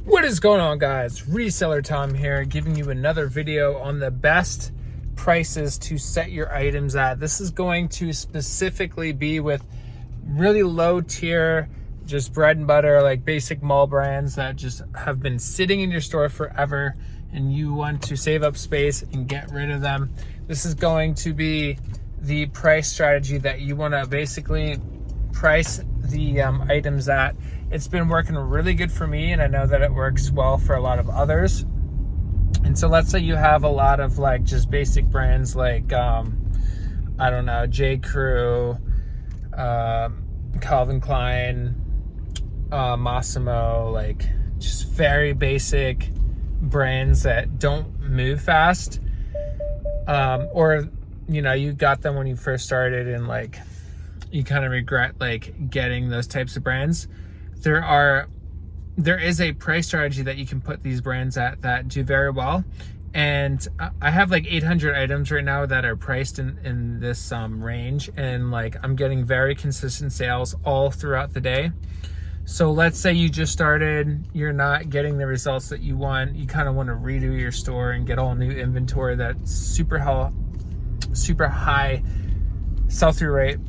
What is going on, guys? Reseller Tom here, giving you another video on the best prices to set your items at. This is going to specifically be with really low tier, just bread and butter, like basic mall brands that just have been sitting in your store forever and you want to save up space and get rid of them. This is going to be the price strategy that you want to basically price the items at. It's been working really good for me, and I know that it works well for a lot of others. And so let's say you have a lot of like just basic brands like I don't know, J. Crew, Calvin Klein, Massimo, like just very basic brands that don't move fast, or you know, you got them when you first started and like you kind of regret like getting those types of brands. There is a price strategy that you can put these brands at that do very well. And I have like 800 items right now that are priced in this range, and like I'm getting very consistent sales all throughout the day. So let's say you just started, you're not getting the results that you want, you kind of want to redo your store and get all new inventory that's super high sell-through rate.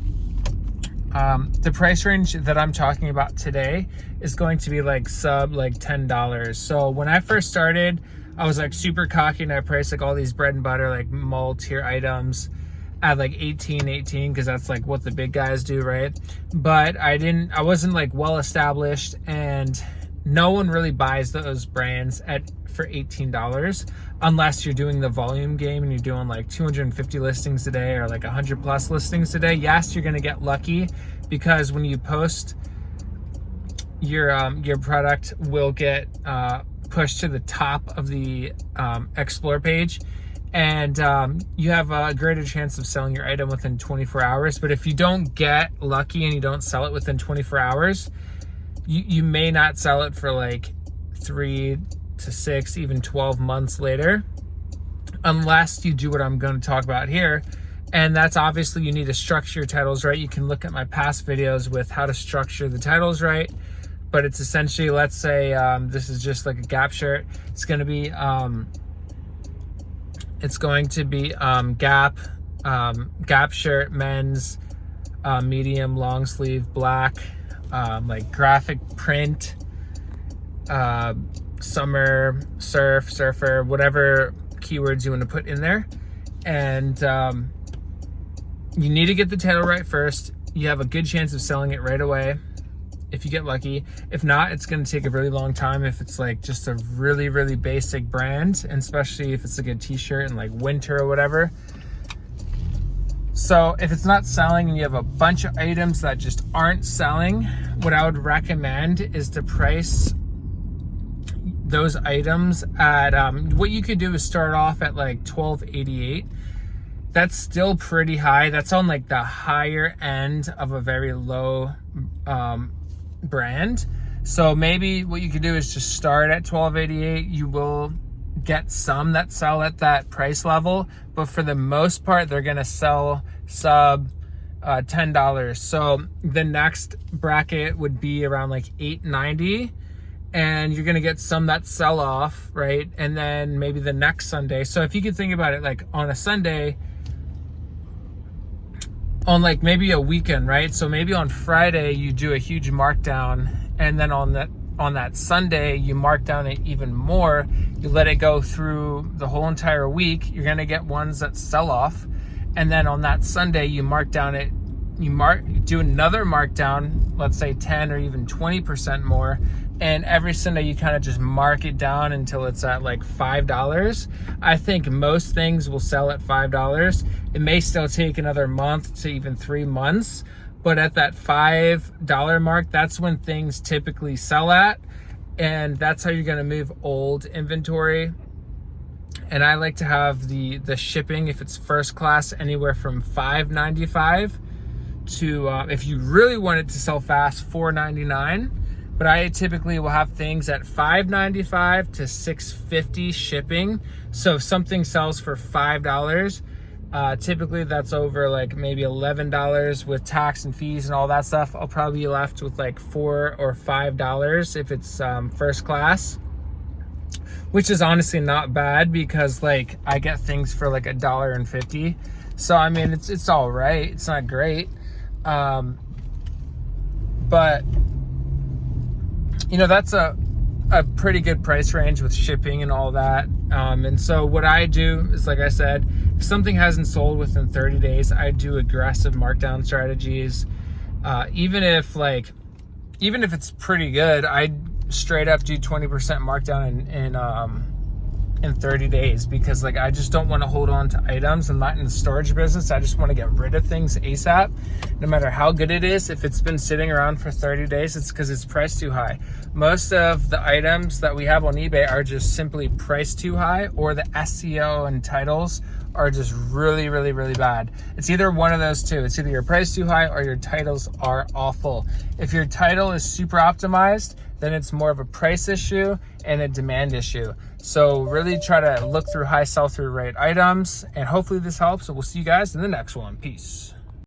The price range that I'm talking about today is going to be like sub like $10. So when I first started, I was like super cocky and I priced like all these bread and butter, like mall tier items at like 18 because that's like what the big guys do, right? But I wasn't like well established, and no one really buys those brands for $18 unless you're doing the volume game and you're doing like 250 listings a day or like 100 plus listings a day. Yes, you're gonna get lucky because when you post, your product will get pushed to the top of the explore page, and you have a greater chance of selling your item within 24 hours. But if you don't get lucky and you don't sell it within 24 hours, you may not sell it for like 3 to 6, even 12 months later, unless you do what I'm going to talk about here. And that's obviously, you need to structure your titles right. You can look at my past videos with how to structure the titles right. But it's essentially, let's say this is just like a Gap shirt. It's going to be Gap shirt, men's, medium, long sleeve, black, like graphic print, summer, surfer, whatever keywords you want to put in there. And you need to get the title right first. You have a good chance of selling it right away if you get lucky. If not, it's going to take a really long time if it's like just a really, really basic brand, and especially if it's like a t-shirt in like winter or whatever. So if it's not selling and you have a bunch of items that just aren't selling, what I would recommend is to price those items at what you could do is start off at like $12.88. That's still pretty high. That's on like the higher end of a very low brand. So maybe what you could do is just start at $12.88. You will get some that sell at that price level, but for the most part, they're gonna sell sub $10. So the next bracket would be around like $8.90. And you're gonna get some that sell off, right? And then maybe the next Sunday. So if you could think about it, like on a Sunday, on like maybe a weekend, right? So maybe on Friday you do a huge markdown, and then on that Sunday you mark down it even more. You let it go through the whole entire week. You're gonna get ones that sell off, and then on that Sunday you mark down it. You do another markdown, let's say 10 or even 20% more. And every Sunday you kind of just mark it down until it's at like $5. I think most things will sell at $5. It may still take another month to even 3 months, but at that $5 mark, that's when things typically sell at. And that's how you're gonna move old inventory. And I like to have the shipping, if it's first class, anywhere from $5.95 to, if you really want it to sell fast, $4.99. But I typically will have things at $5.95 to $6.50 shipping. So if something sells for $5, typically that's over like maybe $11 with tax and fees and all that stuff. I'll probably be left with like $4 or $5 if it's first class. which is honestly not bad because like I get things for like $1.50. So I mean, it's all right. It's not great, but you know, that's a pretty good price range with shipping and all that. And so what I do is, like I said, if something hasn't sold within 30 days, I do aggressive markdown strategies. Even if it's pretty good, I straight up do 20% markdown in 30 days, because like I just don't want to hold on to items. I'm not in the storage business. I just want to get rid of things ASAP, no matter how good it is. If it's been sitting around for 30 days, it's because it's priced too high. Most of the items that we have on eBay are just simply priced too high, or the SEO and titles are just really, really, really bad. It's either one of those two. It's either your price too high or your titles are awful. If your title is super optimized, then it's more of a price issue and a demand issue. So really try to look through high sell-through rate items, and hopefully this helps. So we'll see you guys in the next one. Peace.